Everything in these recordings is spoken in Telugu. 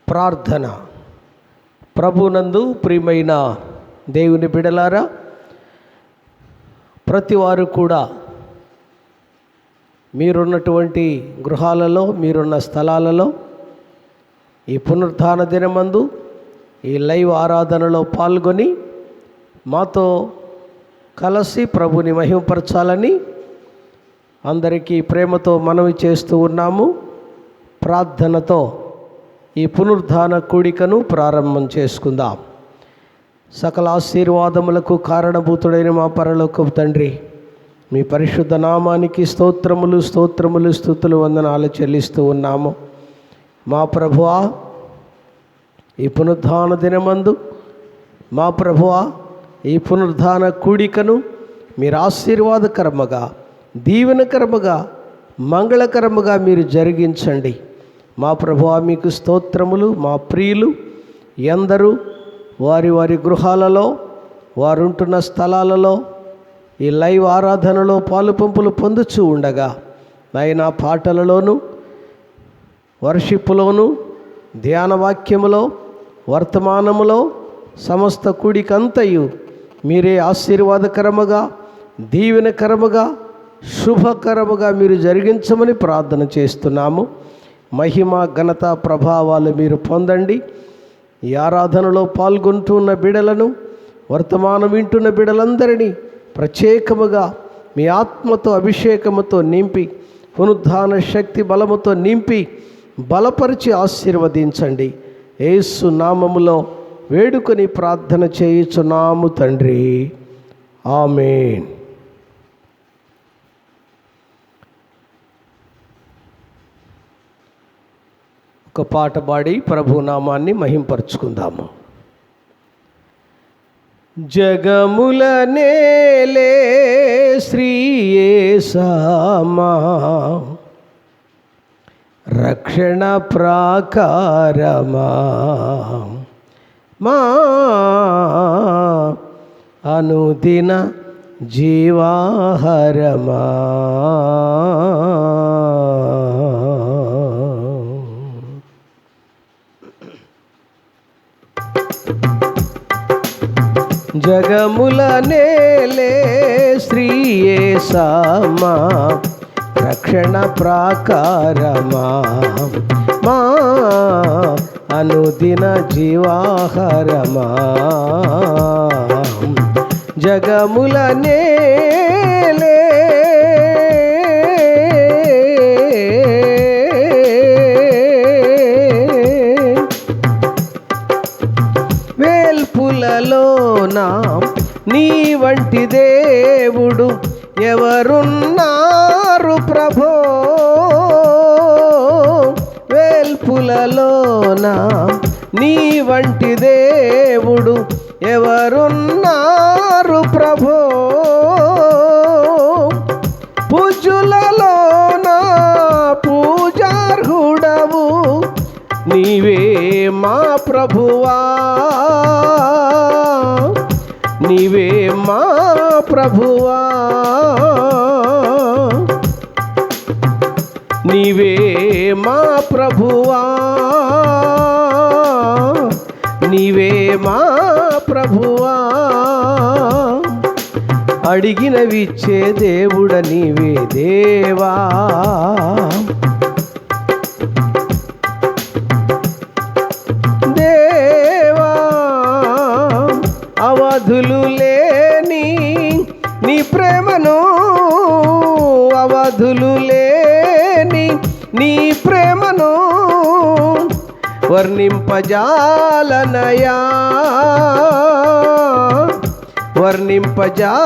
ప్రార్థన. ప్రభునందు ప్రియమైన దేవుని బిడలారా, ప్రతివారు కూడా మీరున్నటువంటి గృహాలలో, మీరున్న స్థలాలలో ఈ పునరుత్థాన దినమందు ఈ లైవ్ ఆరాధనలో పాల్గొని మాతో కలిసి ప్రభుని మహిమపరచాలని అందరికీ ప్రేమతో మనవి చేస్తూ ఉన్నాము. ప్రార్థనతో ఈ పునరుత్థాన కూడికను ప్రారంభం చేసుకుందాం. సకల ఆశీర్వాదములకు కారణభూతుడైన మా పరలోకపు తండ్రి, మీ పరిశుద్ధ నామానికి స్తోత్రములు స్తోత్రములు స్తుతులు వందనాలు చెల్లిస్తూ ఉన్నాము. మా ప్రభువా, ఈ పునరుత్థాన దినమందు మా ప్రభువా, ఈ పునరుత్థాన కూడికను మీరు ఆశీర్వాదకరముగా, దీవెనకరముగా, మంగళకరముగా మీరు జరిగించండి. మా ప్రభువా, మీకు స్తోత్రములు. మా ప్రియులు ఎందరూ వారి వారి గృహాలలో, వారుంటున్న స్థలాలలో ఈ లైవ్ ఆరాధనలో పాలుపంపులు పొందుచూ ఉండగా నాయనా, పాటలలోను, వర్షిప్పులోను, ధ్యాన వాక్యములో, వర్తమానములో సమస్త కూడికంతయు మీరే ఆశీర్వాదకరముగా, దీవెనకరముగా, శుభకరముగా మీరు జరిగించమని ప్రార్థన చేస్తున్నాము. మహిమ ఘనత ప్రభావాలు మీరు పొందండి. ఈ ఆరాధనలో పాల్గొంటున్న బిడలను, వర్తమానం వింటున్న బిడలందరినీ ప్రత్యేకముగా మీ ఆత్మతో అభిషేకముతో నింపి, పునరుత్థాన శక్తి బలముతో నింపి బలపరిచి ఆశీర్వదించండి. యేసు నామములో వేడుకొని ప్రార్థన చేయుచున్నాము తండ్రి, ఆమేన్. ఒక పాట పాడి ప్రభు నామాన్ని మహింపరుచుకుందాము. జగముల నేలే శ్రీ యేసమా, రక్షణ ప్రాకారమా, మా అనుదిన జీవాహారమా, జగముల నేలే శ్రీ యేసమా, రక్షణ ప్రాకారమా, మా అనుదిన జీవాహారమా, జగముల నేలే వేల్పులలోన నీ వంటి దేవుడు ఎవరున్నారు ప్రభో, వేల్పులలోన నీ వంటి దేవుడు ఎవరున్నారు ప్రభో, పూజులలోన పూజార్హుడవు నీవే మా ప్రభువా, నీవే మా ప్రభువా, నీవే మా ప్రభువా, నీవే మా ప్రభువా, అడిగినవిచ్చే దేవుడ నీవే దేవా, దేవా అవధులు లేని నీ ప్రేమను, అవధులు లేని నీ ప్రేమను వర్ణింపజాలనయా, వర్ణింపజాలనయా,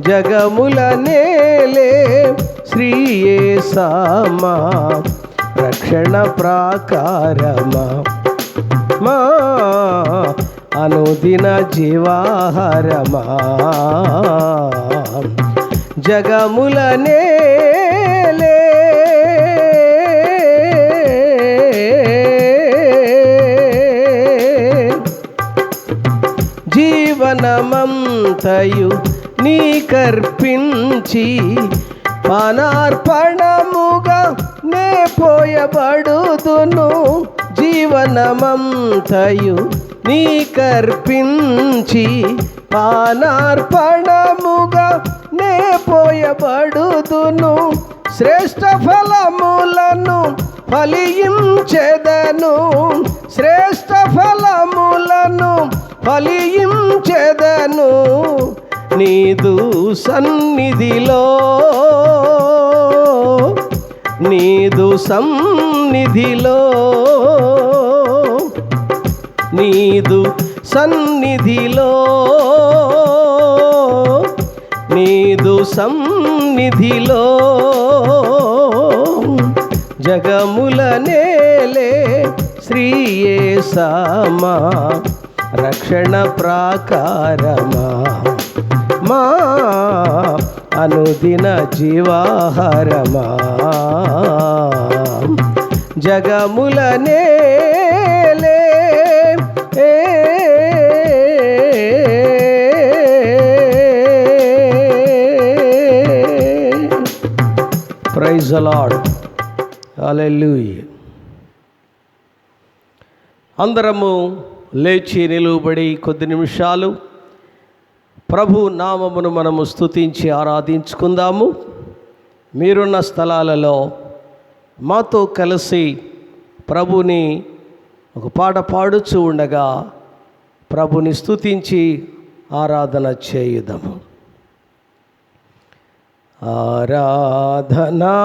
జగముల నేలే శ్రీ యేసమా, రక్షణ ప్రాకారమా, మా అనుదిన జీవాహారమా, జగముల నేలే జీవనమంతయు నీకర్పించి పానార్పణముగా నే పోయబడుదును, జీవనమంతయు నీకర్పించి. పానార్పణముగా నే పోయబడుదును, శ్రేష్ఠ ఫలములను ఫలించెదను, శ్రేష్ఠ ఫలములను ఫలించెదను. నీదు సన్నిధిలో, నీదు సన్నిధిలో, నీదు సన్నిధిలో, నీదు సన్నిధిలో జగముల నేలే శ్రీ యేసమా, రక్షణ ప్రాకారమా, మా అనుదిన జీవాహారమా. జగముల నేలే ప్రైజ్ ది లార్డ్. హల్లెలూయా. అందరము లేచి నిలువబడి కొద్ది నిమిషాలు ప్రభు నామమును మనము స్తుతించి ఆరాధించుకుందాము. మీరున్న స్థలాలలో మాతో కలిసి ప్రభుని ఒక పాట పాడుచూ ఉండగా ప్రభుని స్తుతించి ఆరాధన చేయుదాము. ఆరాధనా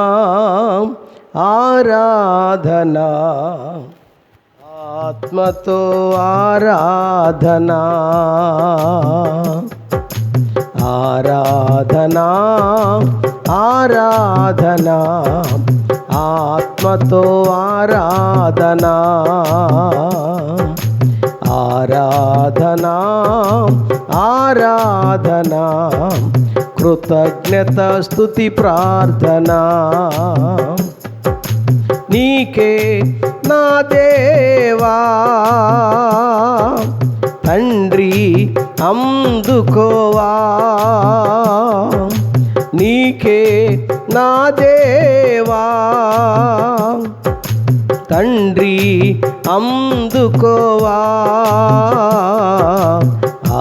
ఆరాధనా, ఆత్మతో ఆరాధనా, ఆరాధనా ఆరాధనా, ఆత్మతో ఆరాధనా, ఆరాధనా ఆరాధనా, కృతజ్ఞత స్తుతి ప్రార్థనా. నీకే నా దేవా తండ్రి అందుకోవా, నీకే నా దేవా తండ్రి అందుకోవా.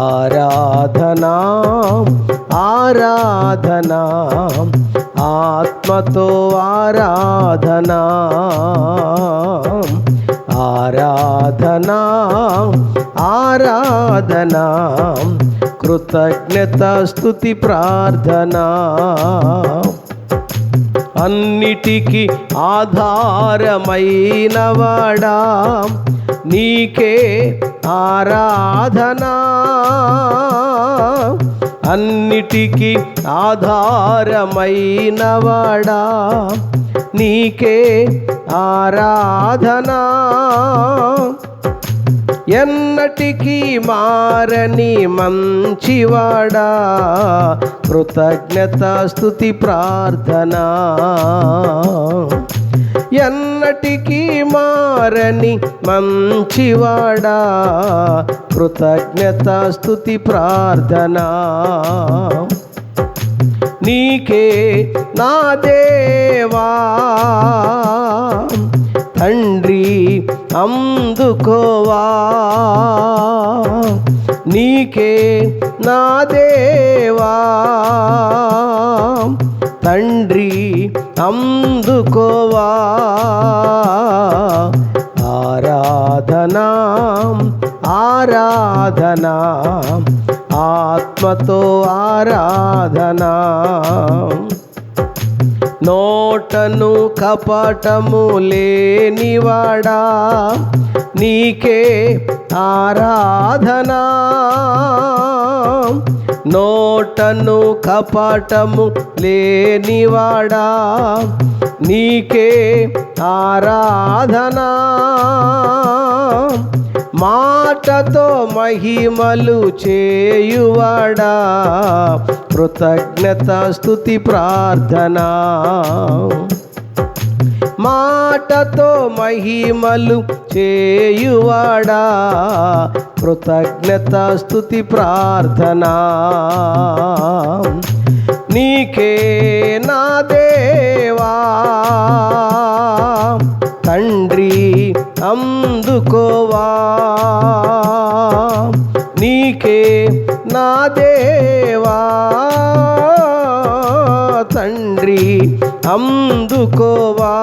ఆరాధనా ఆరాధనా, ఆత్మతో ఆరాధనా, ఆరాధనా ఆరాధనా, కృతజ్ఞత స్తుతి ప్రార్థనా. అన్నిటికీ ఆధారమైనవాడా నీకే ఆరాధనా, అన్నిటికీ ఆధారమైనవాడా నీకే ఆరాధనా. ఎన్నటికీ మారని మంచివాడా కృతజ్ఞత స్తుతి ప్రార్థనా. ఎన్నటికీ మారని మంచివాడా కృతజ్ఞత స్తుతి ప్రార్థనా. నీకే నా దేవా తండ్రి అందుకోవా, నీకే నా దేవా తండ్రి అందుకోవా. ఆరాధనా ఆరాధనా, ఆత్మతో ఆరాధనా. నోటను కపటము లేనివాడా నీకే ఆరాధనా. నోటను కపటము లేనివాడా నీకే ఆరాధనా. మాటతో మహిమలు చేయువాడా కృతజ్ఞత స్తుతి ప్రార్థనా. మాటతో మహిమలు చేయువాడా కృతజ్ఞత స్తుతి ప్రార్థనా. నీకే నా దేవా తండ్రి అందుకోవా నీకే నా దేవా తండ్రి అందుకోవా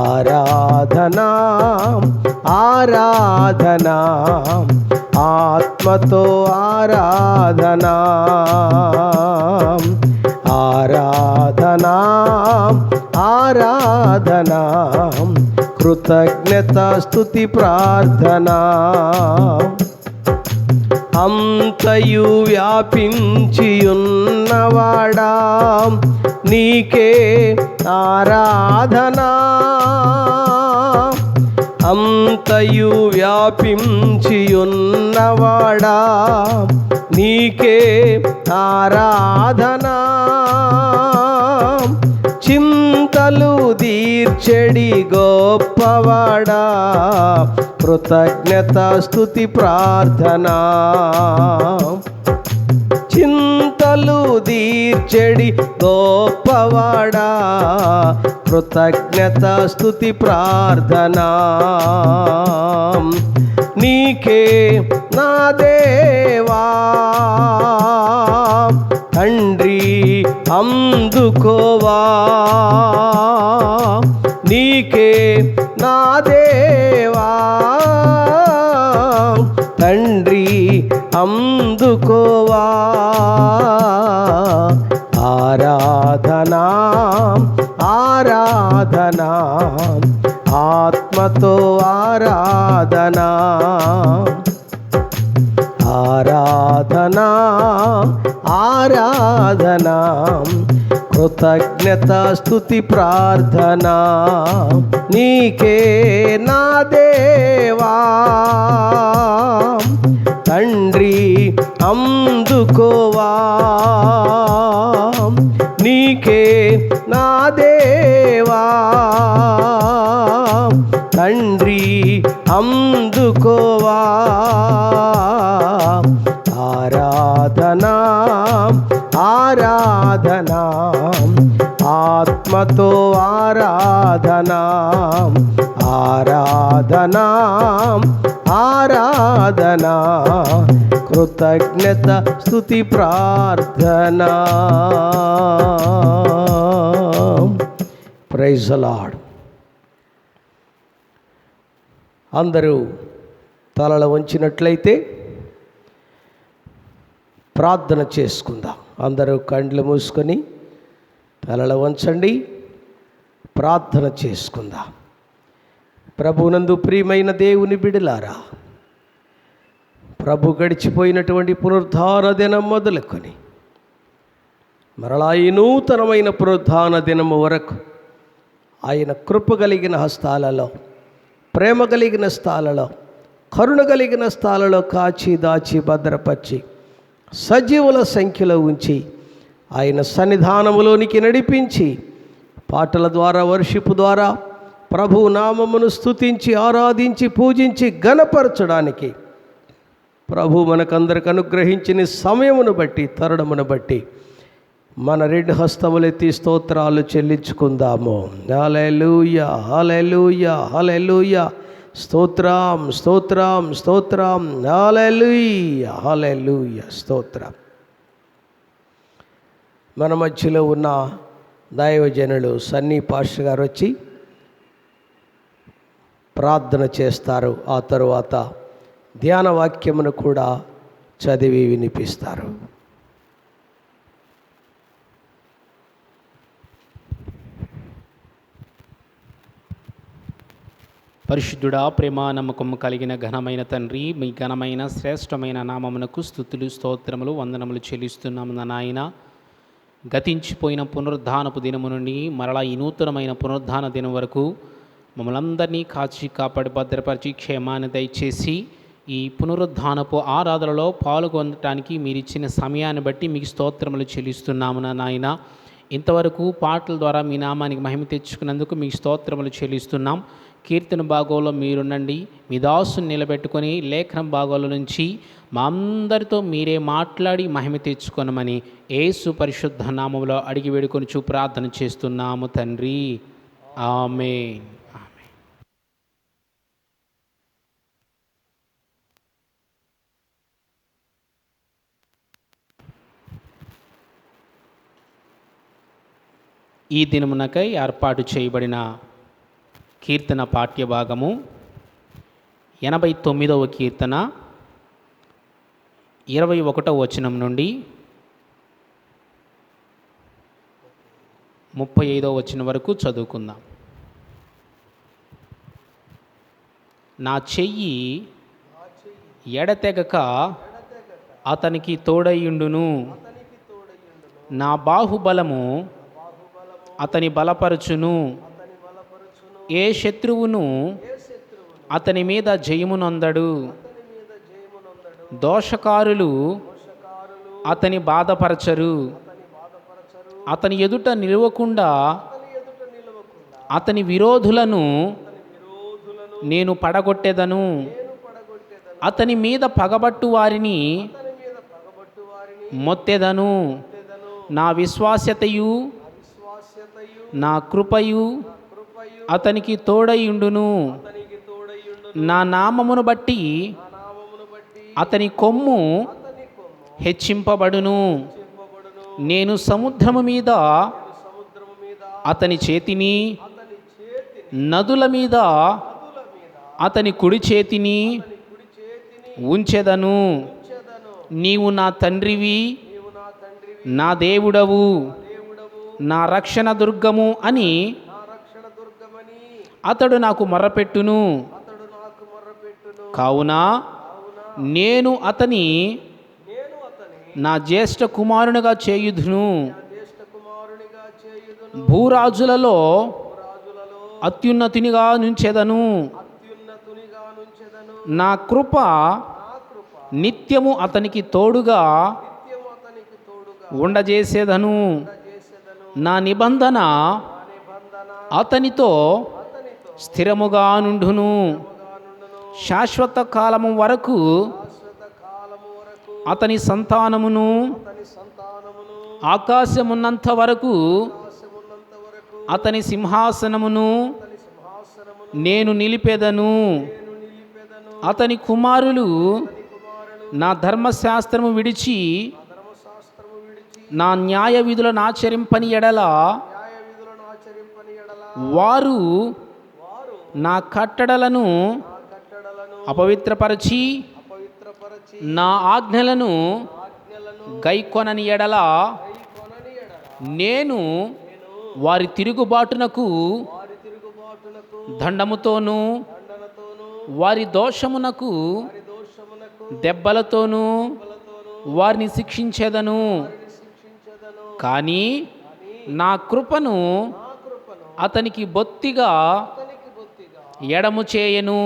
ఆరాధనా ఆరాధనా ఆత్మతో ఆరాధనా ఆరాధనా ఆరాధనా కృతజ్ఞత స్తుతి ప్రార్థనా అంతయు వ్యాపించియున్నవాడా నీకే ఆరాధనా అంతయు వ్యాపించియున్నవాడా నీకే ఆరాధనా చింతలు తీర్చెడి గొప్పవాడా కృతజ్ఞత స్తుతి ప్రార్థనా చింతలు తీర్చెడి గొప్పవాడా కృతజ్ఞత స్తుతి ప్రార్థనా నీకే నా దేవా తండ్రి అందుకోవా నీకే నా దేవా తండ్రి అందుకోవా ఆరాధనా ఆరాధనా ఆత్మతో ఆరాధనా ఆరాధనా ఆరాధనా కృతజ్ఞత స్తుతి ప్రార్థనా నీకే నా దేవా తండ్రి అందుకోవా నీకే నా దేవా తండ్రి అందుకోవా ఆరాధనా ఆరాధనా ఆత్మతో ఆరాధనా ఆరాధనా ఆరాధనా కృతజ్ఞత స్తుతి ప్రార్థనా ప్రైజ్ ది లార్డ్. అందరూ తలలు వంచినట్లయితే ప్రార్థన చేసుకుందాం. అందరూ కండ్లు మూసుకొని తలలు వంచండి, ప్రార్థన చేసుకుందాం. ప్రభునందు ప్రియమైన దేవుని బిడ్డలారా, ప్రభు గడిచిపోయినటువంటి పునరుద్ధాన దినం మొదలుకొని మరలా ఈ నూతనమైన పునరుద్ధాన దినము వరకు ఆయన కృప కలిగిన హస్తాలలో, ప్రేమ కలిగిన స్థాలలో, కరుణ కలిగిన స్థాలలో కాచి దాచి భద్రపరిచి సజీవుల సంఖ్యలో ఉంచి ఆయన సన్నిధానములోనికి నడిపించి పాటల ద్వారా, వర్షిపు ద్వారా ప్రభు నామమును స్తుతించి ఆరాధించి పూజించి ఘనపరచడానికి ప్రభు మనకందరికి అనుగ్రహించిన సమయమును బట్టి, తరుణమును బట్టి మన రెండు హస్తములెత్తి స్తోత్రాలు చెల్లించుకుందాము. హల్లెలూయా హల్లెలూయా హల్లెలూయా, స్తోత్రం స్తోత్రం స్తోత్రం, హల్లెలూయా హల్లెలూయా స్తోత్రం. మన మధ్యలో ఉన్న దైవజనులు సన్నీ పాస్టర్ గారు వచ్చి ప్రార్థన చేస్తారు. ఆ తరువాత ధ్యాన వాక్యమును కూడా చదివి వినిపిస్తారు. పరిశుద్ధుడా, ప్రేమ నమ్మకము కలిగిన ఘనమైన తండ్రి, మీ ఘనమైన శ్రేష్టమైన నామమునకు స్తుతులు స్తోత్రములు వందనములు చెల్లిస్తున్నాము నాయన. గతించిపోయిన పునరుద్ధానపు దినము నుండి మరలా ఈ నూతనమైన పునరుద్ధాన దినం వరకు మమ్మల్ని అందరినీ కాచి కాపాడి భద్రపరిచి క్షేమాన్ని దయచేసి ఈ పునరుద్ధానపు ఆరాధనలో పాల్గొనడానికి మీరు ఇచ్చిన సమయాన్ని బట్టి మీకు స్తోత్రములు చెల్లిస్తున్నాము నాయన. ఇంతవరకు పాటల ద్వారా మీ నామానికి మహిమ తెచ్చుకున్నందుకు మీకు స్తోత్రములు చెల్లిస్తున్నాం. కీర్తన భాగంలో మీరుండండి, మీ దాసుని నిలబెట్టుకొని లేఖనం భాగంలో నుంచి మా అందరితో మీరే మాట్లాడి మహిమ తెచ్చుకొనమని యేసు పరిశుద్ధ నామములో అడిగి వేడుకొనుచు ప్రార్థన చేస్తున్నాము తండ్రి. ఆమేన్. ఈ దినమునకై ఏర్పాటు చేయబడిన కీర్తన పాఠ్యభాగము 89వ కీర్తన 21వ వచనం నుండి 35వ వచనం వరకు చదువుకుందాం. నా చెయ్యి ఎడతెగక అతనికి తోడయుండును, నా బాహుబలము అతని బలపరచును. ఏ శత్రువును అతని మీద జయమునొందడు. దోషకారులు అతని బాధపరచరు. అతని ఎదుట నిలవకుండా అతని విరోధులను నేను పడగొట్టెదను. అతని మీద పగబట్టు వారిని మొత్తెదను. నా విశ్వాస్యతయు నా కృపయు అతనికి తోడయుండును. నా నామమును బట్టి అతని కొమ్ము హెచ్చింపబడును. నేను సముద్రము మీద అతని చేతిని, నదుల మీద అతని కుడి చేతిని ఉంచెదను. నీవు నా తండ్రివి, నా దేవుడవు, నా రక్షణ దుర్గము అని అతడు నాకు మొర్రపెట్టును. కావున నేను అతని నా జ్యేష్ఠ కుమారునిగా చేయుదును. భూరాజులలో అత్యున్నతునిగా నుంచెదను. నా కృప నిత్యము అతనికి తోడుగా ఉండజేసేదను. నా నిబంధన అతనితో స్థిరముగా నుండును. శాశ్వత కాలము వరకు అతని సంతానమును, ఆకాశమున్నంత వరకు అతని సింహాసనమును నేను నిలిపెదను. అతని కుమారులు నా ధర్మశాస్త్రము విడిచి నా న్యాయ విధులను ఆచరింపని ఎడల వారు నా కట్టడలను అపవిత్రపరచి నా ఆజ్ఞలను గైకొనని ఎడల నేను వారి తిరుగుబాటునకు దండముతోనూ వారి దోషమునకు దెబ్బలతోనూ వారిని శిక్షించెదను. కానీ నా కృపను అతనికి బొత్తిగా ఎడము చేయను.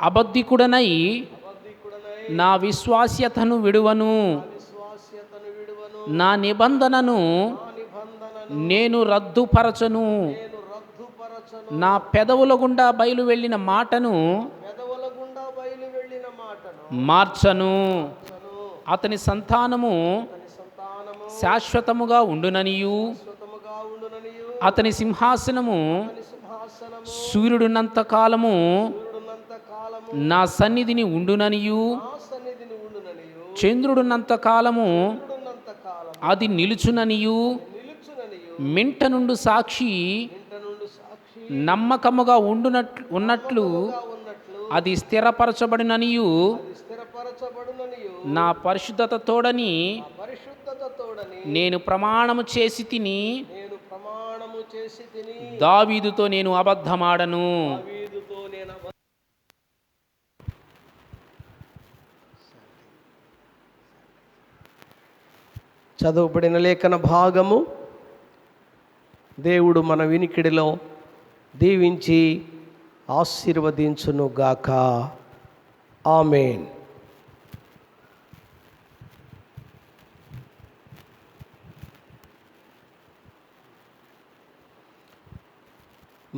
అబద్ధికుడనై నా విశ్వాస్యతను విడువను. నా నిబంధనను నేను రద్దుపరచను. నా పెదవుల గుండా బయలు వెళ్ళిన మాటను మార్చను. అతని సంతానము శాశ్వతముగా ఉండుననియు అతని సింహాసనము సూర్యుడున్నంత కాలము నా సన్నిధిని ఉండుననియు చంద్రుడున్నంత కాలము అది నిలుచుననియు మింట నుండి సాక్షి నమ్మకముగా ఉన్నట్లు అది స్థిరపరచబడిననియు నా పరిశుద్ధత తోడని నేను ప్రమాణము చేసి తిని దావీదుతో నేను అబద్ధమాడను. చదువుబడిన లేఖన భాగము దేవుడు మన వినికిడిలో దీవించి ఆశీర్వదించునుగాక. ఆమేన్.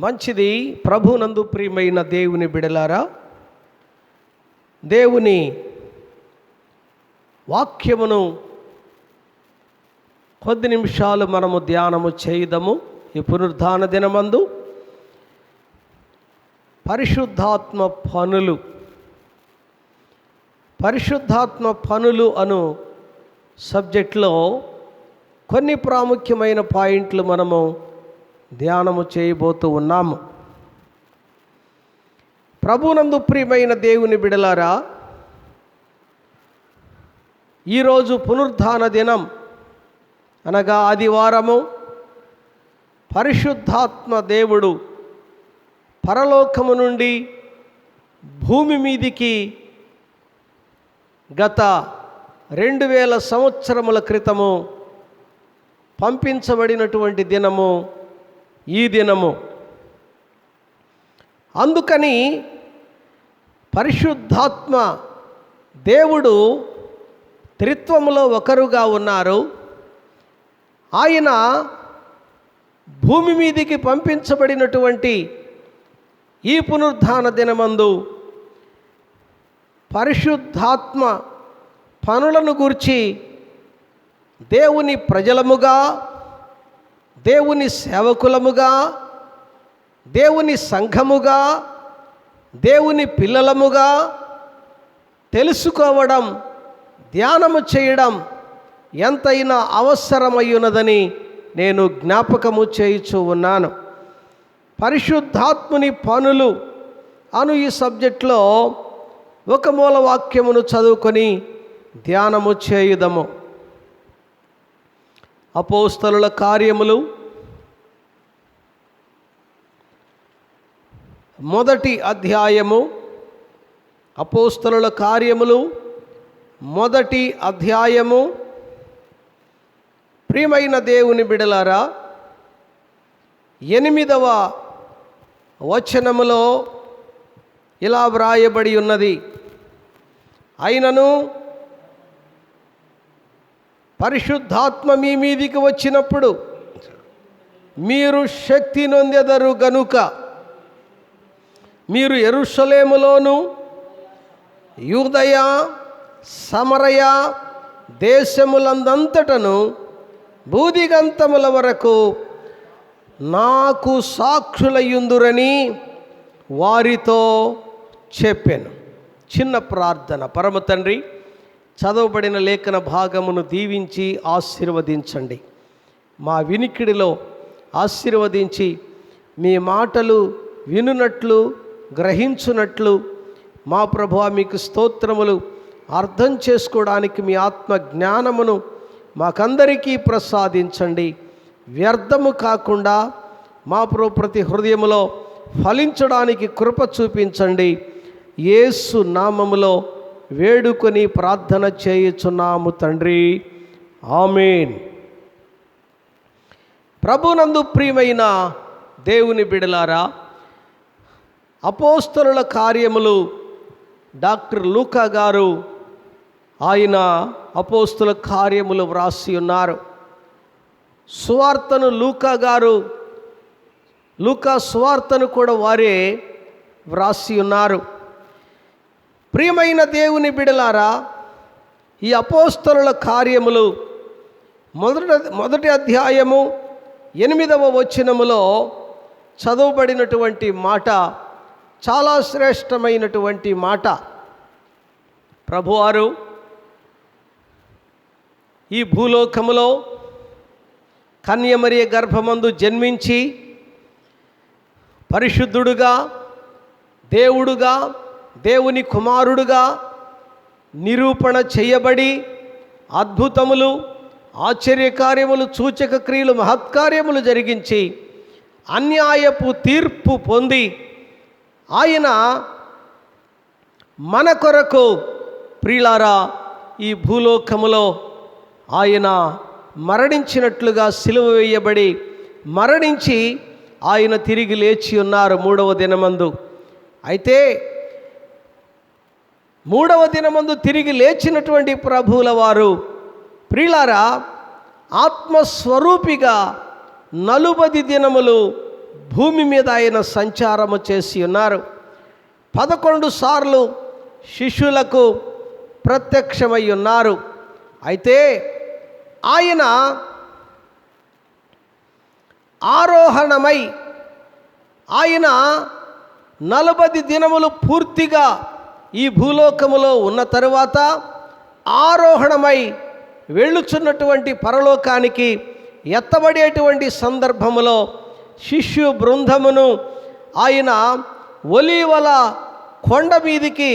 మంచిది. ప్రభునందు ప్రియమైన దేవుని బిడలారా, దేవుని వాక్యమును కొద్ది నిమిషాలు మనము ధ్యానము చేయుదము. ఈ పునరుద్ధాన దినమందు పరిశుద్ధాత్మ పనులు అను సబ్జెక్ట్లో కొన్ని ప్రాముఖ్యమైన పాయింట్లు మనము ధ్యానము చేయబోతూ ఉన్నాము. ప్రభునందు ప్రియమైన దేవుని బిడలారా, ఈరోజు పునరుద్ధాన దినం అనగా ఆదివారము. పరిశుద్ధాత్మ దేవుడు పరలోకము నుండి భూమి మీదికి గత 2000 సంవత్సరముల క్రితము పంపించబడినటువంటి దినము ఈ దినము. అందుకని పరిశుద్ధాత్మ దేవుడు త్రిత్వములో ఒకరుగా ఉన్నారు. ఆయన భూమి మీదికి పంపించబడినటువంటి ఈ పునరుద్ధాన దినమందు పరిశుద్ధాత్మ పనులను గూర్చి దేవుని ప్రజలముగా, దేవుని సేవకులముగా, దేవుని సంఘముగా, దేవుని పిల్లలముగా తెలుసుకోవడం, ధ్యానము చేయడం ఎంతైనా అవసరమయ్యున్నదని నేను జ్ఞాపకము చేయుచూ ఉన్నాను. పరిశుద్ధాత్ముని పనులు అను ఈ సబ్జెక్ట్లో ఒక మూల వాక్యమును చదువుకొని ధ్యానము చేయుదము. అపోస్తలుల కార్యములు మొదటి అధ్యాయము. అపోస్తలుల కార్యములు మొదటి అధ్యాయము. ప్రియమైన దేవుని బిడలారా, 8వ వచనములో ఇలా వ్రాయబడి ఉన్నది: అయినను పరిశుద్ధాత్మ మీ మీదికి వచ్చినప్పుడు మీరు శక్తి నొందెదరు గనుక మీరు యెరూషలేములోను యూదయ సమరయ దేశములందంతటను భూదిగంతముల వరకు నాకు సాక్షులయ్యుందురని వారితో చెప్పాను. చిన్న ప్రార్థన. పరమ తండ్రి, చదవబడిన లేఖన భాగమును దీవించి ఆశీర్వదించండి. మా వినికిడిలో ఆశీర్వదించి మీ మాటలు వినునట్లు, గ్రహించునట్లు మా ప్రభువా మీకు స్తోత్రములు. అర్థం చేసుకోవడానికి మీ ఆత్మ జ్ఞానమును మాకందరికీ ప్రసాదించండి. వ్యర్థము కాకుండా మా ప్రభు ప్రతి హృదయములో ఫలించడానికి కృప చూపించండి. యేసు నామములో వేడుకొని ప్రార్థన చేయుచున్నాము తండ్రి, ఆమేన్. ప్రభునందు ప్రియమైన దేవుని బిడలారా, అపోస్తలుల కార్యములు డాక్టర్ లూకా గారు ఆయన అపోస్తలుల కార్యములు వ్రాసి ఉన్నారు. సువార్తను లూకా గారు, లూకా సువార్తను కూడా వారే వ్రాసి ఉన్నారు. ప్రియమైన దేవుని బిడలారా, ఈ అపోస్తలుల కార్యములు మొదటి అధ్యాయము 8వ వచనములో చదవబడినటువంటి మాట చాలా శ్రేష్టమైనటువంటి మాట. ప్రభువారు ఈ భూలోకములో కన్యమరియ గర్భమందు జన్మించి పరిశుద్ధుడుగా, దేవుడుగా, దేవుని కుమారుడుగా నిరూపణ చేయబడి అద్భుతములు, ఆశ్చర్యకార్యములు, సూచక క్రియలు, మహత్కార్యములు జరిగించి అన్యాయపు తీర్పు పొంది ఆయన మన కొరకు ప్రియులారా ఈ భూలోకములో ఆయన మరణించినట్లుగా సిలువ వేయబడి మరణించి ఆయన తిరిగి లేచి ఉన్నారు 3వ దినమందు. అయితే 3వ దినమందు తిరిగి లేచినటువంటి ప్రభువుల వారు ప్రియులారా ఆత్మస్వరూపిగా 40 దినములు భూమి మీద ఆయన సంచారము చేసి ఉన్నారు. 11 సార్లు శిష్యులకు ప్రత్యక్షమై ఉన్నారు. అయితే ఆయన ఆరోహణమై ఆయన 40 దినములు పూర్తిగా ఈ భూలోకములో ఉన్న తరువాత ఆరోహణమై వెళ్ళుచున్నటువంటి పరలోకానికి ఎత్తబడేటువంటి సందర్భములో శిష్యు బృందమును ఆయన ఒలీవల కొండ మీదికి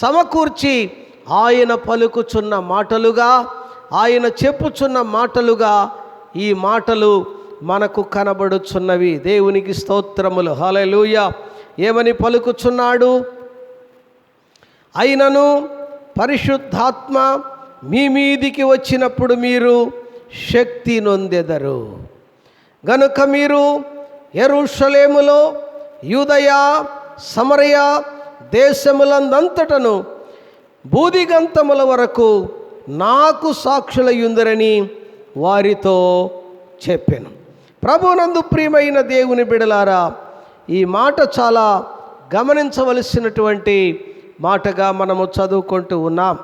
సమకూర్చి ఆయన పలుకుచున్న మాటలుగా, ఆయన చెప్పుచున్న మాటలుగా ఈ మాటలు మనకు కనబడుచున్నవి. దేవునికి స్తోత్రములు. హల్లెలూయా. ఏమని పలుకుచున్నాడు? అయినను పరిశుద్ధాత్మ మీ మీదికి వచ్చినప్పుడు మీరు శక్తి నొందెదరు. గనుక మీరు యెరూషలేములో, యూదయ, సమరయ దేశములందంతటను బూదిగంతముల వరకు నాకు సాక్షులయ్యుందరని వారితో చెప్పాను. ప్రభునందు ప్రియమైన దేవుని బిడలారా, ఈ మాట చాలా గమనించవలసినటువంటి మాటగా మనము చదువుకుంటూ ఉన్నాం.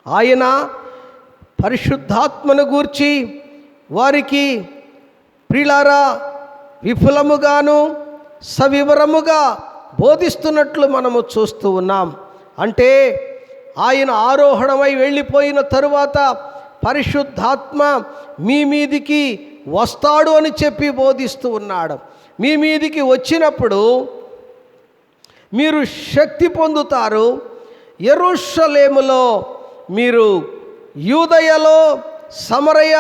ఆయన పరిశుద్ధాత్మను గూర్చి వారికి ప్రియులారా విపులముగాను సవివరముగా బోధిస్తున్నట్లు మనము చూస్తూ ఉన్నాం. అంటే ఆయన ఆరోహణమై వెళ్ళిపోయిన తరువాత పరిశుద్ధాత్మ మీ మీదికి వస్తాడు అని చెప్పి బోధిస్తూ ఉన్నాడు. మీ మీదికి వచ్చినప్పుడు మీరు శక్తి పొందుతారు. యెరూషలేములో, మీరు యూదయలో, సమరయ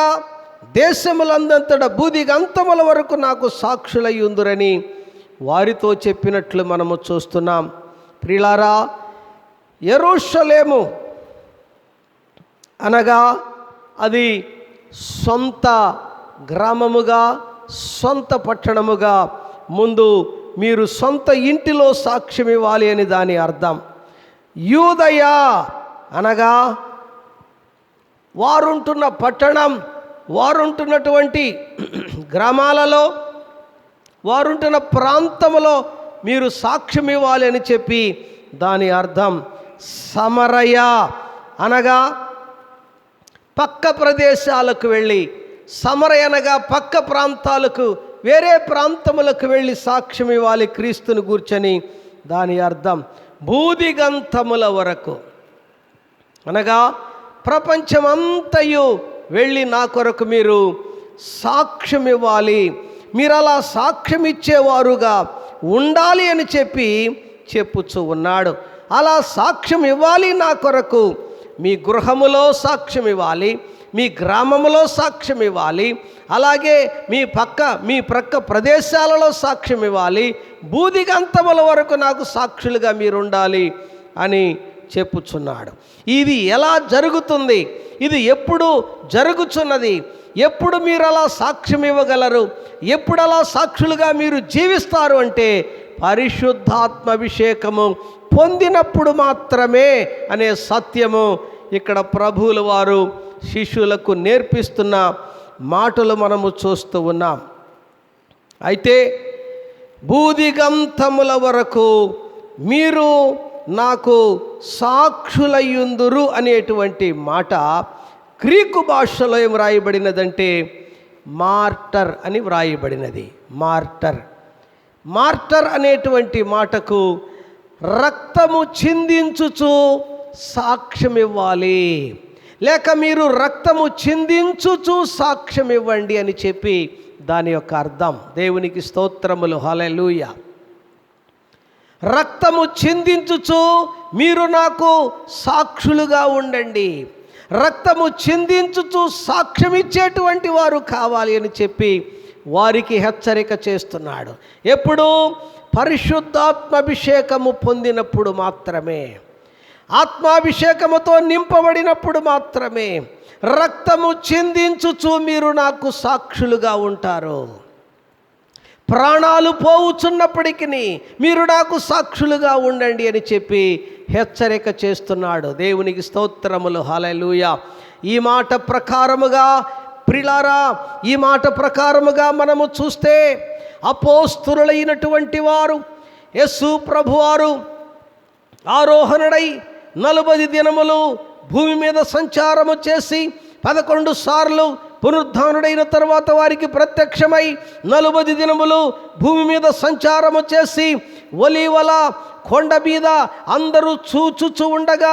దేశములందంతట బూదిగంతముల వరకు నాకు సాక్షులయ్యుందురని వారితో చెప్పినట్లు మనము చూస్తున్నాం. ప్రియులారా, యెరూషలేము అనగా అది సొంత గ్రామముగా, సొంత పట్టణముగా, ముందు మీరు సొంత ఇంటిలో సాక్ష్యం ఇవ్వాలి అని దాని అర్థం. యూదయ అనగా వారుంటున్న పట్టణం, వారుంటున్నటువంటి గ్రామాలలో, వారుంటున్న ప్రాంతంలో మీరు సాక్ష్యం ఇవ్వాలి అని చెప్పి దాని అర్థం. సమరయ అనగా పక్క ప్రదేశాలకు వెళ్ళి, సమరయ అనగా పక్క ప్రాంతాలకు, వేరే ప్రాంతములకు వెళ్ళి సాక్ష్యం ఇవ్వాలి క్రీస్తుని గూర్చని దాని అర్థం. బూదిగంతముల వరకు అనగా ప్రపంచమంతయు వెళ్ళి నా కొరకు మీరు సాక్ష్యం ఇవ్వాలి, మీరు అలా సాక్ష్యం ఇచ్చేవారుగా ఉండాలి అని చెప్పి చెప్పుచూ ఉన్నాడు. అలా సాక్ష్యం ఇవ్వాలి నా కొరకు. మీ గృహములో సాక్ష్యం ఇవ్వాలి, మీ గ్రామములో సాక్ష్యం ఇవ్వాలి, అలాగే మీ ప్రక్క ప్రదేశాలలో సాక్ష్యం ఇవ్వాలి, బూదిగంతముల వరకు నాకు సాక్షులుగా మీరు ఉండాలి అని చెప్పుచున్నాడు. ఇది ఎలా జరుగుతుంది? ఇది ఎప్పుడు జరుగుచున్నది? ఎప్పుడు మీరు అలా సాక్ష్యం ఇవ్వగలరు? ఎప్పుడు అలా సాక్షులుగా మీరు జీవిస్తారు అంటే పరిశుద్ధాత్మాభిషేకము పొందినప్పుడు మాత్రమే అనే సత్యము ఇక్కడ ప్రభువుల వారు శిష్యులకు నేర్పిస్తున్న మాటలు మనము చూస్తూ ఉన్నాం. అయితే బూదిగంతముల వరకు మీరు నాకు సాక్షులయ్యుందురు అనేటువంటి మాట గ్రీకు భాషలో ఏం వ్రాయబడినదంటే మార్టర్ అని వ్రాయబడినది. మార్టర్ అనేటువంటి మాటకు రక్తము చిందించుచు సాక్ష్యం ఇవ్వాలి, లేక మీరు రక్తము చిందించుచు సాక్ష్యం ఇవ్వండి అని చెప్పి దాని యొక్క అర్థం. దేవునికి స్తోత్రములు. హల్లెలూయా. రక్తము చిందించుచు మీరు నాకు సాక్షులుగా ఉండండి, రక్తము చిందించుచు సాక్ష్యం ఇచ్చేటువంటి వారు కావాలి అని చెప్పి వారికి హెచ్చరిక చేస్తున్నాడు. ఎప్పుడు? పరిశుద్ధాత్మాభిషేకము పొందినప్పుడు మాత్రమే, ఆత్మాభిషేకముతో నింపబడినప్పుడు మాత్రమే రక్తము చిందించుచు మీరు నాకు సాక్షులుగా ఉంటారు. ప్రాణాలు పోవుచున్నప్పటికీ మీరు నాకు సాక్షులుగా ఉండండి అని చెప్పి హెచ్చరిక చేస్తున్నాడు. దేవునికి స్తోత్రములు. హల్లెలూయా. ఈ మాట ప్రకారముగా ప్రియులారా, ఈ మాట ప్రకారముగా మనము చూస్తే అపోస్తులైనటువంటి వారు యేసు ప్రభువారు ఆరోహణుడై 40 దినములు భూమి మీద సంచారము చేసి 11 సార్లు పునరుద్ధానుడైన తర్వాత వారికి ప్రత్యక్షమై 40 దినములు భూమి మీద సంచారము చేసి ఒలీవల కొండ మీద అందరూ చూచుచూ ఉండగా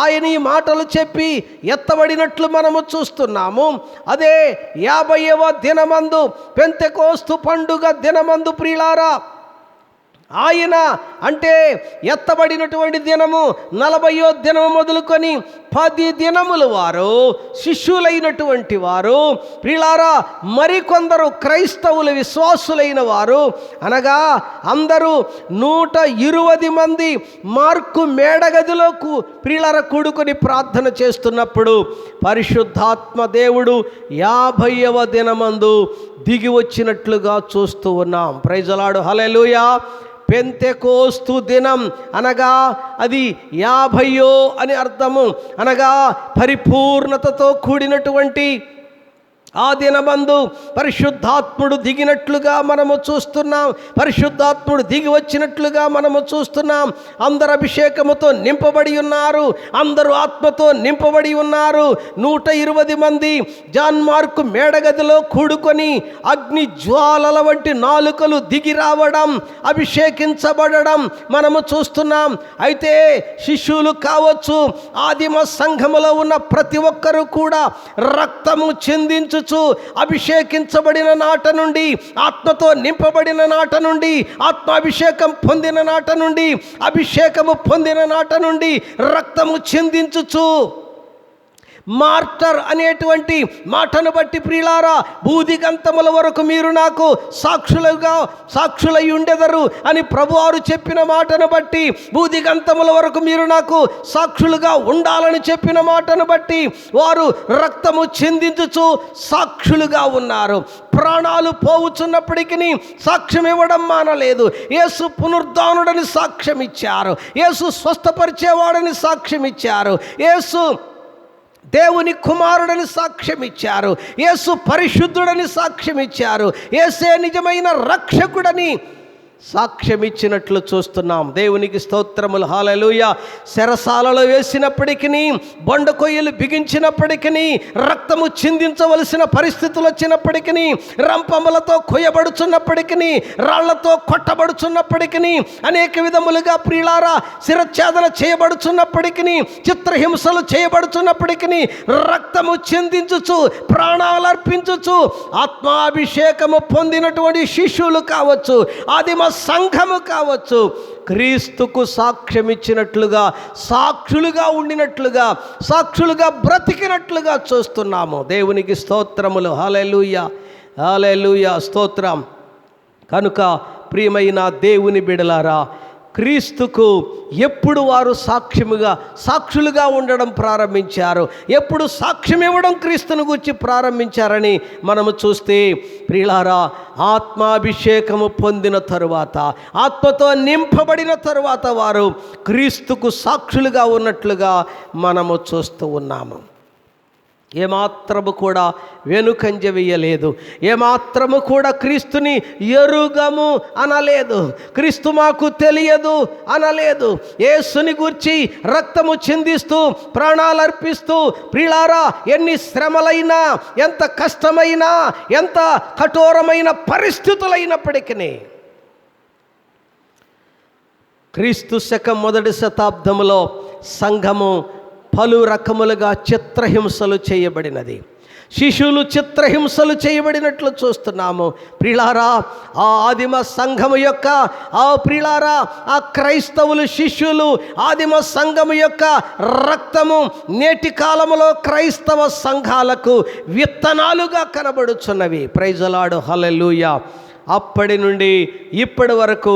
ఆయన ఈ మాటలు చెప్పి ఎత్తబడినట్లు మనము చూస్తున్నాము. అదే 50వ దినమందు పెంతెకోస్తు పండుగ దినమందు ప్రియులారా, ఆయన అంటే ఎత్తబడినటువంటి దినము 40వ దినము మొదలుకొని 10 దినములు వారు శిష్యులైనటువంటి వారు ప్రియులారా, మరికొందరు క్రైస్తవులు విశ్వాసులైన వారు అనగా అందరూ 120 మంది మార్కు మేడగదిలోకి ప్రియులారా కూడుకొని ప్రార్థన చేస్తున్నప్పుడు పరిశుద్ధాత్మ దేవుడు 50వ దినమందు దిగి వచ్చినట్లుగా చూస్తూ ఉన్నాం. Praise the lord, hallelujah. పెంతెకోస్తు దినం అనగా అది 50 అని అర్థము, అనగా పరిపూర్ణతతో కూడినటువంటి ఆ దినమందు పరిశుద్ధాత్ముడు దిగినట్లుగా మనము చూస్తున్నాం. పరిశుద్ధాత్ముడు దిగి వచ్చినట్లుగా మనము చూస్తున్నాం. అందరు అభిషేకముతో నింపబడి ఉన్నారు, అందరూ ఆత్మతో నింపబడి ఉన్నారు. 120 మంది జాన్ మార్కు మేడగదిలో కూడుకొని అగ్ని జ్వాలల వంటి నాలుకలు దిగి రావడం, అభిషేకించబడడం మనము చూస్తున్నాం. అయితే శిష్యులు కావచ్చు, ఆదిమ సంఘములో ఉన్న ప్రతి ఒక్కరూ కూడా రక్తము చిందించు అభిషేకించబడిన నాట నుండి, ఆత్మతో నింపబడిన నాట నుండి, ఆత్మాభిషేకం పొందిన నాట నుండి, అభిషేకము పొందిన నాట నుండి రక్తము చిందించుచు మార్టర్ అనేటువంటి మాటను బట్టి ప్రియులారా, బూదిగంతముల వరకు మీరు నాకు సాక్షులై ఉండెదరు అని ప్రభువారు చెప్పిన మాటను బట్టి, బూదిగంతముల వరకు మీరు నాకు సాక్షులుగా ఉండాలని చెప్పిన మాటను బట్టి వారు రక్తము చిందించుచు సాక్షులుగా ఉన్నారు. ప్రాణాలు పోవుచున్నప్పటికీ సాక్ష్యం ఇవ్వడం మానలేదు. యేసు పునరుద్ధానుడని సాక్ష్యం ఇచ్చారు, యేసు స్వస్థపరిచేవాడని సాక్ష్యం ఇచ్చారు, యేసు దేవుని కుమారుడని సాక్ష్యం ఇచ్చారు, యేసు పరిశుద్ధుడని సాక్ష్యం ఇచ్చారు, యేసే నిజమైన రక్షకుడని సాక్ష్యం ఇచ్చినట్లు చూస్తున్నాం. దేవునికి స్తోత్రములు, హల్లెలూయా. చెరసాలలో వేసినప్పటికీ, బొండ కొయ్యలు బిగించినప్పటికీ, రక్తము చిందించవలసిన పరిస్థితులు వచ్చినప్పటికీ, రంపములతో కొయ్యబడుచున్నప్పటికీ, రాళ్లతో కొట్టబడుచున్నప్పటికీ, అనేక విధములుగా ప్రియులారా శిరఛేదన చేయబడుచున్నప్పటికీ, చిత్రహింసలు చేయబడుచున్నప్పటికీ రక్తము చిందించుచు ప్రాణాలు అర్పించుచు ఆత్మాభిషేకము పొందినటువంటి శిష్యులు కావచ్చు, ఆదిమ సంఘము కావచ్చు, క్రీస్తుకు సాక్ష్యం ఇచ్చినట్లుగా, సాక్షులుగా ఉండినట్లుగా, సాక్షులుగా బ్రతికినట్లుగా చూస్తున్నాము. దేవునికి స్తోత్రములు, హల్లెలూయా, హల్లెలూయా, స్తోత్రం. కనుక ప్రియమైన దేవుని బిడలారా, క్రీస్తుకు ఎప్పుడు వారు సాక్షులుగా ఉండడం ప్రారంభించారు, ఎప్పుడు సాక్ష్యం ఇవ్వడం క్రీస్తును గురించి ప్రారంభించారని మనము చూస్తే ప్రియులారా, ఆత్మాభిషేకము పొందిన తరువాత, ఆత్మతో నింపబడిన తరువాత వారు క్రీస్తుకు సాక్షులుగా ఉన్నట్లుగా మనము చూస్తూ ఉన్నాము. ఏమాత్రము కూడా వెనుకంజ వేయలేదు, ఏమాత్రము కూడా క్రీస్తుని ఎరుగము అనలేదు, క్రీస్తు మాకు తెలియదు అనలేదు. యేసుని గూర్చి రక్తము చిందిస్తూ ప్రాణాలు అర్పిస్తూ ప్రియులారా, ఎన్ని శ్రమలైనా, ఎంత కష్టమైనా, ఎంత కఠోరమైన పరిస్థితులైనప్పటికీ క్రీస్తు శకం 1వ శతాబ్దములో సంఘము పలు రకములుగా చిత్రహింసలు చేయబడినది. శిష్యులు చిత్రహింసలు చేయబడినట్లు చూస్తున్నాము. ప్రియులారా, ఆ ఆదిమ సంఘము యొక్క ప్రియులారా, ఆ క్రైస్తవులు శిష్యులు ఆదిమ సంఘము యొక్క రక్తము నేటి కాలములో క్రైస్తవ సంఘాలకు విత్తనాలుగా కనబడుచున్నవి. ప్రైజ్ ది లార్డ్, హల్లెలూయా. అప్పటి నుండి ఇప్పటి వరకు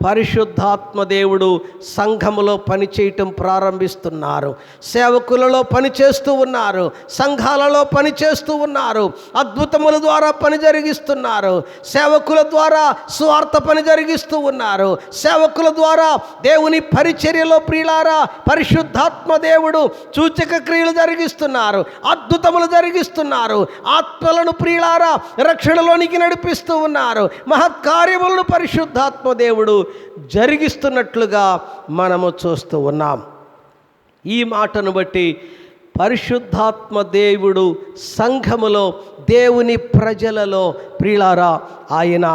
పరిశుద్ధాత్మ దేవుడు సంఘములో పనిచేయటం ప్రారంభిస్తున్నారు, సేవకులలో పనిచేస్తూ ఉన్నారు, సంఘాలలో పనిచేస్తూ ఉన్నారు, అద్భుతముల ద్వారా పని జరిగిస్తున్నారు, సేవకుల ద్వారా స్వార్థ పని జరిగిస్తూ ఉన్నారు, సేవకుల ద్వారా దేవుని పరిచర్యలో ప్రియులారా పరిశుద్ధాత్మ దేవుడు సూచక క్రియలు జరిగిస్తున్నారు, అద్భుతములు జరిగిస్తున్నారు, ఆత్మలను ప్రియులారా రక్షణలోనికి నడిపిస్తూ ఉన్నారు. మహత్కార్యములను పరిశుద్ధాత్మ దేవుడు జరిగిస్తున్నట్లుగా మనము చూస్తూ ఉన్నాం. ఈ మాటను బట్టి పరిశుద్ధాత్మ దేవుడు సంఘములో, దేవుని ప్రజలలో ప్రియులారా ఆయన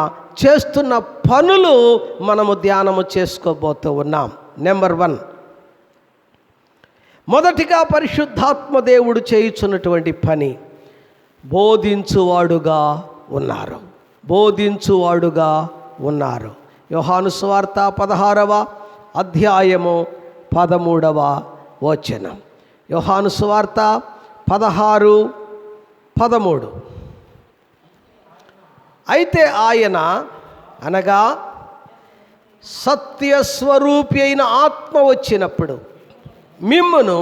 చేస్తున్న పనులు మనము ధ్యానము చేసుకోబోతూ ఉన్నాం. నెంబర్ 1, మొదటిగా పరిశుద్ధాత్మ దేవుడు చేయుచున్నటువంటి పని బోధించువాడుగా ఉన్నారు. బోధించువాడుగా ఉన్నారు. యోహాను సువార్త 16వ అధ్యాయము 13వ వచనం. యోహాను సువార్త 16:13. అయితే ఆయన అనగా సత్యస్వరూపి అయిన ఆత్మ వచ్చినప్పుడు మిమ్మును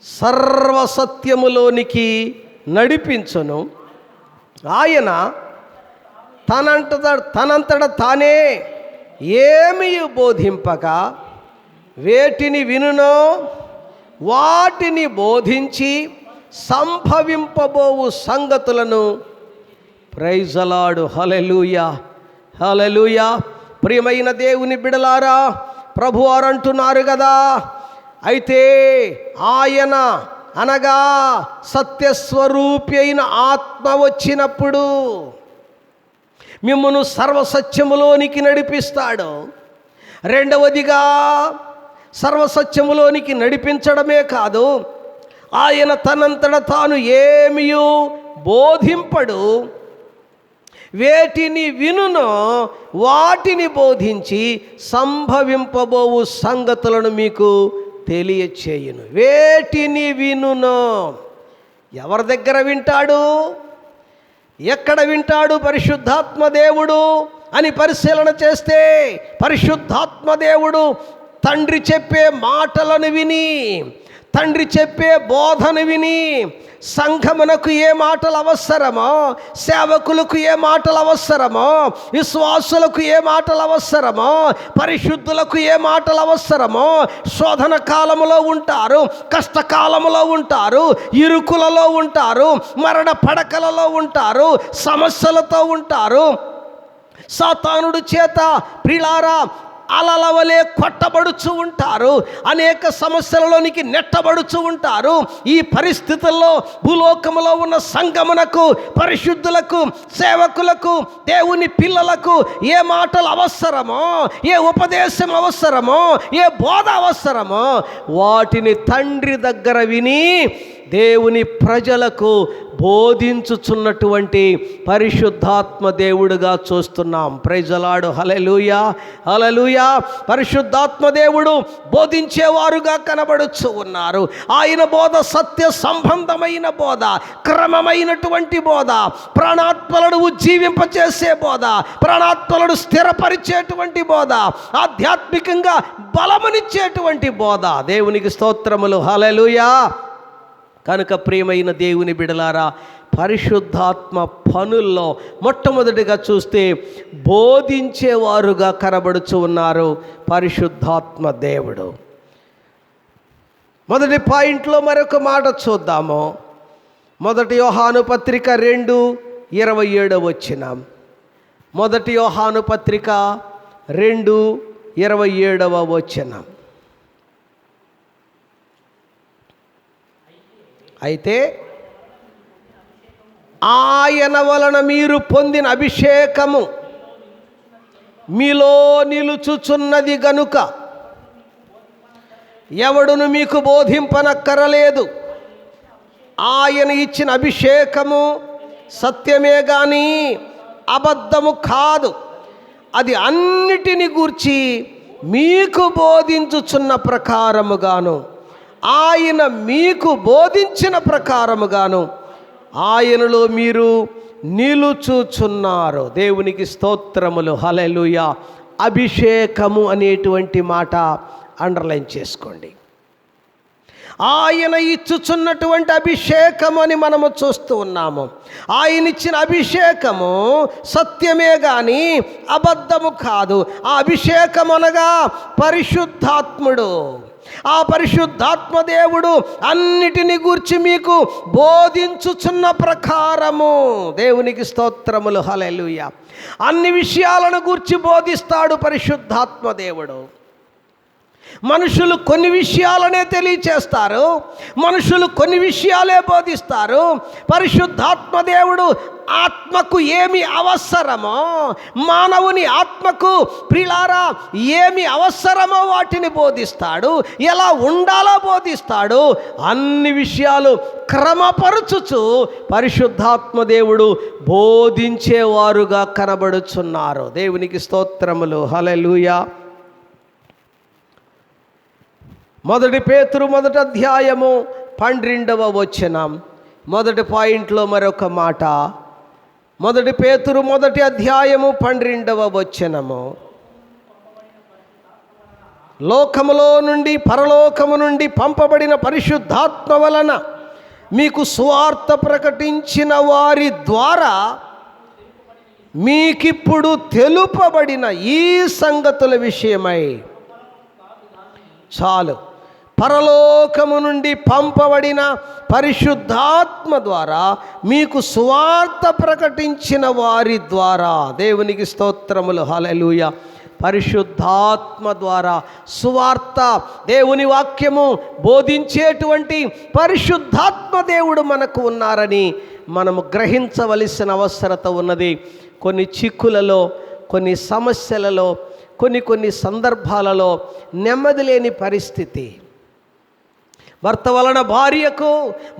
సర్వసత్యములోనికి నడిపించును. ఆయన తనంతట తానే ఏమీ బోధింపక వేటిని వినునో వాటిని బోధించి సంభవింపబోవు సంగతులను ప్రైజలాడు. హల్లెలూయా, హల్లెలూయా. ప్రియమైన దేవుని బిడలారా, ప్రభువారు అంటున్నారు కదా, అయితే ఆయన అనగా సత్యస్వరూపి అయిన ఆత్మ వచ్చినప్పుడు మిమ్మును సర్వసత్యములోనికి నడిపిస్తాడు. రెండవదిగా సర్వసత్యములోనికి నడిపించడమే కాదు, ఆయన తనంతట తాను ఏమీ బోధింపడు. వేటిని వినునో వాటిని బోధించి సంభవింపబోవు సంగతులను మీకు తెలియచేయును. వేటిని వినునో, ఎవరి దగ్గర వింటాడు, ఎక్కడ వింటాడు పరిశుద్ధాత్మ దేవుడు అని పరిశీలన చేస్తే, పరిశుద్ధాత్మ దేవుడు తండ్రి చెప్పే మాటలను విని, తండ్రి చెప్పే బోధన విని, సంఘమునకు ఏ మాటలు అవసరమో, సేవకులకు ఏ మాటలు అవసరమో, విశ్వాసులకు ఏ మాటలు అవసరమో, పరిశుద్ధులకు ఏ మాటలు అవసరమో, శోధన కాలములో ఉంటారు, కష్టకాలములో ఉంటారు, ఇరుకులలో ఉంటారు, మరణ పడకలలో ఉంటారు, సమస్యలతో ఉంటారు, సాతానుడు చేత ప్రియులారా అలలవలే కొట్టబడుచు ఉంటారు, అనేక సమస్యలలోనికి నెట్టబడుచు ఉంటారు. ఈ పరిస్థితుల్లో భూలోకములో ఉన్న సంఘమునకు, పరిశుద్ధులకు, సేవకులకు, దేవుని పిల్లలకు ఏ మాటలు అవసరమో, ఏ ఉపదేశం అవసరమో, ఏ బోధ అవసరమో వాటిని తండ్రి దగ్గర విని దేవుని ప్రజలకు బోధించుచున్నటువంటి పరిశుద్ధాత్మ దేవుడుగా చూస్తున్నాం. Praise the lord. Hallelujah, hallelujah. పరిశుద్ధాత్మ దేవుడు బోధించేవారుగా కనబడుచు ఉన్నారు. ఆయన బోధ సత్య సంబంధమైన బోధ, క్రమమైనటువంటి బోధ, ప్రాణాత్మలను ఉజ్జీవింపచేసే బోధ, ప్రాణాత్మలను స్థిరపరిచేటువంటి బోధ, ఆధ్యాత్మికంగా బలమునిచ్చేటువంటి బోధ. దేవునికి స్తోత్రములు. హల్లెలూయా. కనుక ప్రియమైన దేవుని బిడలారా, పరిశుద్ధాత్మ పనుల్లో మొట్టమొదటిగా చూస్తే బోధించేవారుగా కనబడుచు ఉన్నారు పరిశుద్ధాత్మ దేవుడు. మొదటి పాయింట్లో మరొక మాట చూద్దాము. 1 యోహాను పత్రిక 2:27 వచనం. 1 యోహాను పత్రిక 2:27 వచనం. అయితే ఆయన వలన మీరు పొందిన అభిషేకము మీలో నిలుచుచున్నది గనుక ఎవడును మీకు బోధింపనక్కరలేదు. ఆయన ఇచ్చిన అభిషేకము సత్యమే గాని అబద్ధము కాదు. అది అన్నిటిని గూర్చి మీకు బోధించుచున్న ప్రకారముగాను, ఆయన మీకు బోధించిన ప్రకారముగాను ఆయనలో మీరు నిలుచుచున్నారు. దేవునికి స్తోత్రములు. హల్లెలూయా. అభిషేకము అనేటువంటి మాట అండర్లైన్ చేసుకోండి. ఆయన ఇచ్చుచున్నటువంటి అభిషేకము అని మనము చూస్తూ ఉన్నాము. ఆయన ఇచ్చిన అభిషేకము సత్యమే గాని అబద్ధము కాదు. ఆ అభిషేకం అనగా పరిశుద్ధాత్ముడు. ఆ పరిశుద్ధాత్మ దేవుడు అన్నిటిని గూర్చి మీకు బోధించుచున్న ప్రకారము, దేవునికి స్తోత్రములు, హల్లెలూయా, అన్ని విషయాలను గూర్చి బోధిస్తాడు పరిశుద్ధాత్మ దేవుడు. మనుషులు కొన్ని విషయాలనే తెలియచేస్తారు, మనుషులు కొన్ని విషయాలే బోధిస్తారు. పరిశుద్ధాత్మ దేవుడు ఆత్మకు ఏమి అవసరమో, మానవుని ఆత్మకు ప్రియులారా ఏమి అవసరమో వాటిని బోధిస్తాడు, ఎలా ఉండాలో బోధిస్తాడు. అన్ని విషయాలు క్రమపరచుచు పరిశుద్ధాత్మ దేవుడు బోధించేవారుగా కనబడుచున్నారు. దేవునికి స్తోత్రములు, హల్లెలూయా. మొదటి పేతురు 1వ అధ్యాయము 12వ వచనం, మొదటి పాయింట్లో మరొక మాట. మొదటి పేతురు 1వ అధ్యాయము 12వ వచనము, లోకములో నుండి పరలోకము నుండి పంపబడిన పరిశుద్ధాత్మ వలన మీకు సువార్త ప్రకటించిన వారి ద్వారా మీకిప్పుడు తెలుపబడిన ఈ సంగతుల విషయమై, చాలు, పరలోకము నుండి పంపబడిన పరిశుద్ధాత్మ ద్వారా మీకు సువార్త ప్రకటించిన వారి ద్వారా, దేవునికి స్తోత్రములు, హల్లెలూయా. పరిశుద్ధాత్మ ద్వారా సువార్త, దేవుని వాక్యము బోధించేటువంటి పరిశుద్ధాత్మ దేవుడు మనకు ఉన్నారని మనము గ్రహించవలసిన అవసరత ఉన్నది. కొన్ని చిక్కులలో, కొన్ని సమస్యలలో, కొన్ని సందర్భాలలో నెమ్మది లేని పరిస్థితి, భర్త వలన భార్యకు,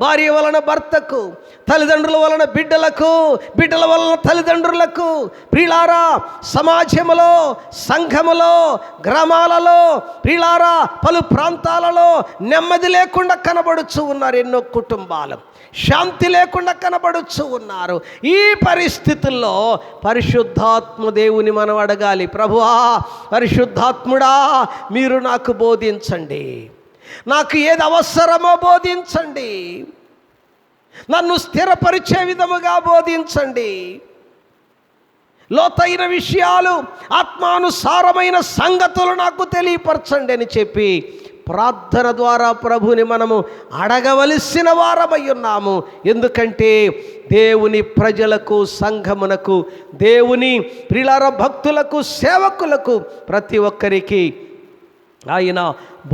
భార్య వలన భర్తకు, తల్లిదండ్రుల వలన బిడ్డలకు, బిడ్డల వలన తల్లిదండ్రులకు, ప్రియులారా సమాజములో, సంఘములో, గ్రామాలలో, ప్రియులారా పలు ప్రాంతాలలో నెమ్మది లేకుండా కనబడుచు ఉన్నారు. ఎన్నో కుటుంబాలు శాంతి లేకుండా కనబడుచు ఉన్నారు. ఈ పరిస్థితుల్లో పరిశుద్ధాత్మ దేవుని మనం అడగాలి, ప్రభువా పరిశుద్ధాత్ముడా మీరు నాకు బోధించండి, నాకు ఏది అవసరమో బోధించండి, నన్ను స్థిరపరిచే విధముగా బోధించండి, లోతైన విషయాలు, ఆత్మానుసారమైన సంగతులు నాకు తెలియపరచండి అని చెప్పి ప్రార్థన ద్వారా ప్రభుని మనము అడగవలసిన వారమై ఉన్నాము. ఎందుకంటే దేవుని ప్రజలకు, సంఘమునకు, దేవుని ప్రియులార భక్తులకు, సేవకులకు ప్రతి ఒక్కరికి ఆయన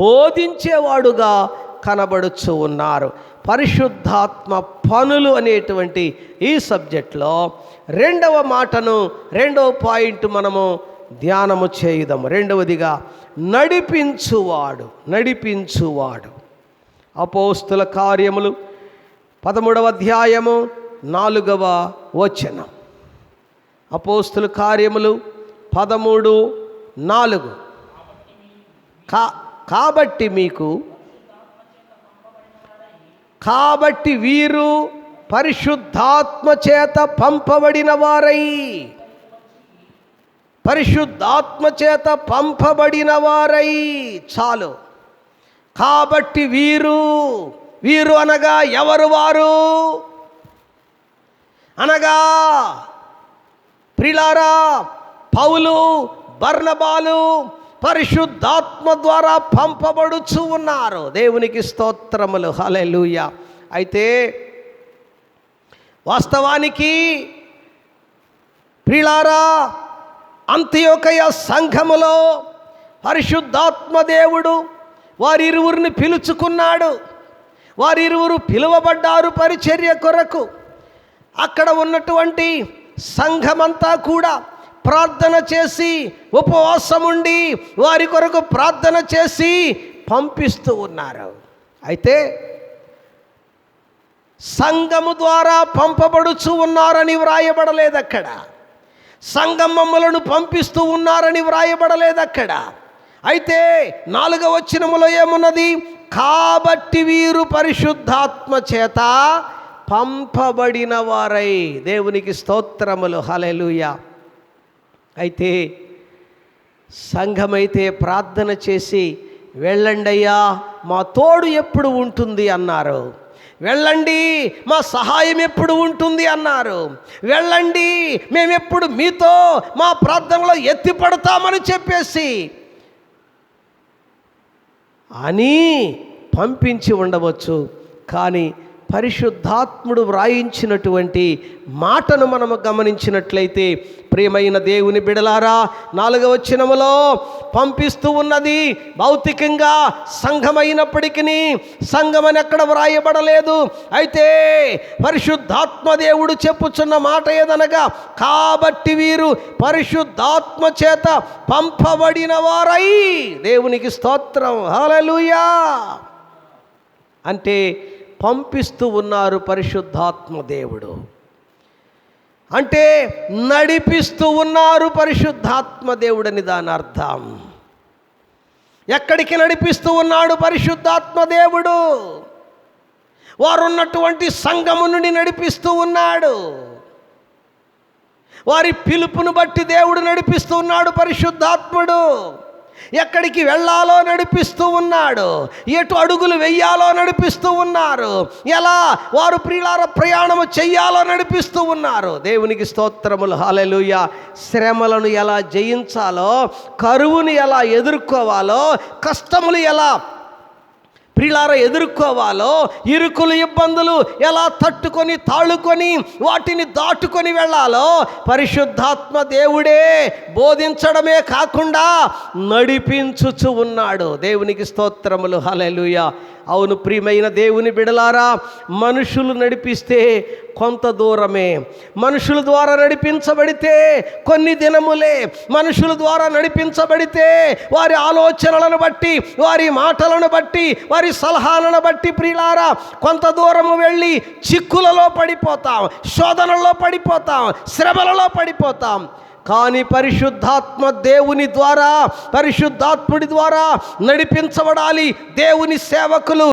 బోధించేవాడుగా కనబడుచు ఉన్నారు. పరిశుద్ధాత్మ పనులు అనేటువంటి ఈ సబ్జెక్ట్లో రెండవ మాటను, రెండవ పాయింట్ మనము ధ్యానము చేయుదాము. రెండవదిగా నడిపించువాడు. అపోస్తుల కార్యములు 13వ అధ్యాయము 4వ వచనం. అపోస్తుల కార్యములు 13:4. కాబట్టి వీరు పరిశుద్ధాత్మ చేత పంపబడిన వారై, పరిశుద్ధాత్మ చేత పంపబడిన వారై, చాలు. కాబట్టి వీరు అనగా ఎవరు? వారు అనగా ప్రియులారా పౌలు, బర్నబాలు పరిశుద్ధాత్మ ద్వారా పంపబడుచు ఉన్నారు. దేవునికి స్తోత్రములు, హల్లెలూయా. అయితే వాస్తవానికి ప్రియులారా అంతియోకయ సంఘములో పరిశుద్ధాత్మ దేవుడు వారిరువురిని పిలుచుకున్నాడు. వారిరువురు పిలువబడ్డారు పరిచర్య కొరకు. అక్కడ ఉన్నటువంటి సంఘమంతా కూడా ప్రార్థన చేసి, ఉపవాసం ఉండి వారి కొరకు ప్రార్థన చేసి పంపిస్తూ ఉన్నారు. అయితే సంఘము ద్వారా పంపబడుచు ఉన్నారని వ్రాయబడలేదు అక్కడ. సంగమములను పంపిస్తూ ఉన్నారని వ్రాయబడలేదు అక్కడ. అయితే 4వ వచనములో ఏమున్నది? కాబట్టి వీరు పరిశుద్ధాత్మ చేత పంపబడిన వారై. దేవునికి స్తోత్రములు, హల్లెలూయా. అయితే సంఘమైతే ప్రార్థన చేసి వెళ్ళండి అయ్యా, మా తోడు ఎప్పుడు ఉంటుంది అన్నారు. వెళ్ళండి, మా సహాయం ఎప్పుడు ఉంటుంది అన్నారు. వెళ్ళండి, మేమెప్పుడు మీతో మా ప్రార్థనలో ఎత్తిపడతామని చెప్పేసి అని పంపించి ఉండవచ్చు. కానీ పరిశుద్ధాత్ముడు వ్రాయించినటువంటి మాటను మనము గమనించినట్లయితే, ప్రియమైన దేవుని బిడలారా, 4వ వచనములో పంపిస్తూ ఉన్నది భౌతికంగా సంఘమైనప్పటికీ సంఘమని ఎక్కడ వ్రాయబడలేదు. అయితే పరిశుద్ధాత్మ దేవుడు చెప్పుచున్న మాట ఏదనగా, కాబట్టి వీరు పరిశుద్ధాత్మ చేత పంపబడిన వారై, దేవునికి స్తోత్రం, హల్లెలూయా. అంటే పంపిస్తూ ఉన్నారు పరిశుద్ధాత్మ దేవుడు, అంటే నడిపిస్తూ ఉన్నారు పరిశుద్ధాత్మ దేవుడని దాని అర్థం. ఎక్కడికి నడిపిస్తూ ఉన్నాడు పరిశుద్ధాత్మ దేవుడు? వారున్నటువంటి సంఘము నుండి నడిపిస్తూ ఉన్నాడు. వారి పిలుపును బట్టి దేవుడు నడిపిస్తూ ఉన్నాడు పరిశుద్ధాత్ముడు. ఎక్కడికి వెళ్ళాలో నడిపిస్తూ ఉన్నాడు, ఎటు అడుగులు వెయ్యాలో నడిపిస్తూ ఉన్నారు, ఎలా వారు ప్రియులార ప్రయాణము చెయ్యాలో నడిపిస్తూ ఉన్నారు. దేవునికి స్తోత్రములు, హల్లెలూయా. శ్రమలను ఎలా జయించాలో, కరువును ఎలా ఎదుర్కోవాలో, కష్టములు ఎలా ప్రియులారా ఎదుర్కోవాలో, ఇరుకులు ఇబ్బందులు ఎలా తట్టుకొని తాళుకొని వాటిని దాటుకొని వెళ్ళాలో పరిశుద్ధాత్మ దేవుడే బోధించడమే కాకుండా నడిపించుచు ఉన్నాడు. దేవునికి స్తోత్రములు, హల్లెలూయా. అవును ప్రియమైన దేవుని బిడలారా, మనుషులు నడిపిస్తే కొంత దూరమే, మనుషుల ద్వారా నడిపించబడితే కొన్ని దినములే, మనుషుల ద్వారా నడిపించబడితే వారి ఆలోచనలను బట్టి, వారి మాటలను బట్టి, వారి సలహాలను బట్టి ప్రియులారా కొంత దూరము వెళ్ళి చిక్కులలో పడిపోతాం, శోధనలో పడిపోతాం, శ్రమలలో పడిపోతాం. కానీ పరిశుద్ధాత్మ దేవుని ద్వారా, పరిశుద్ధాత్ముడి ద్వారా నడిపించబడాలి దేవుని సేవకులు.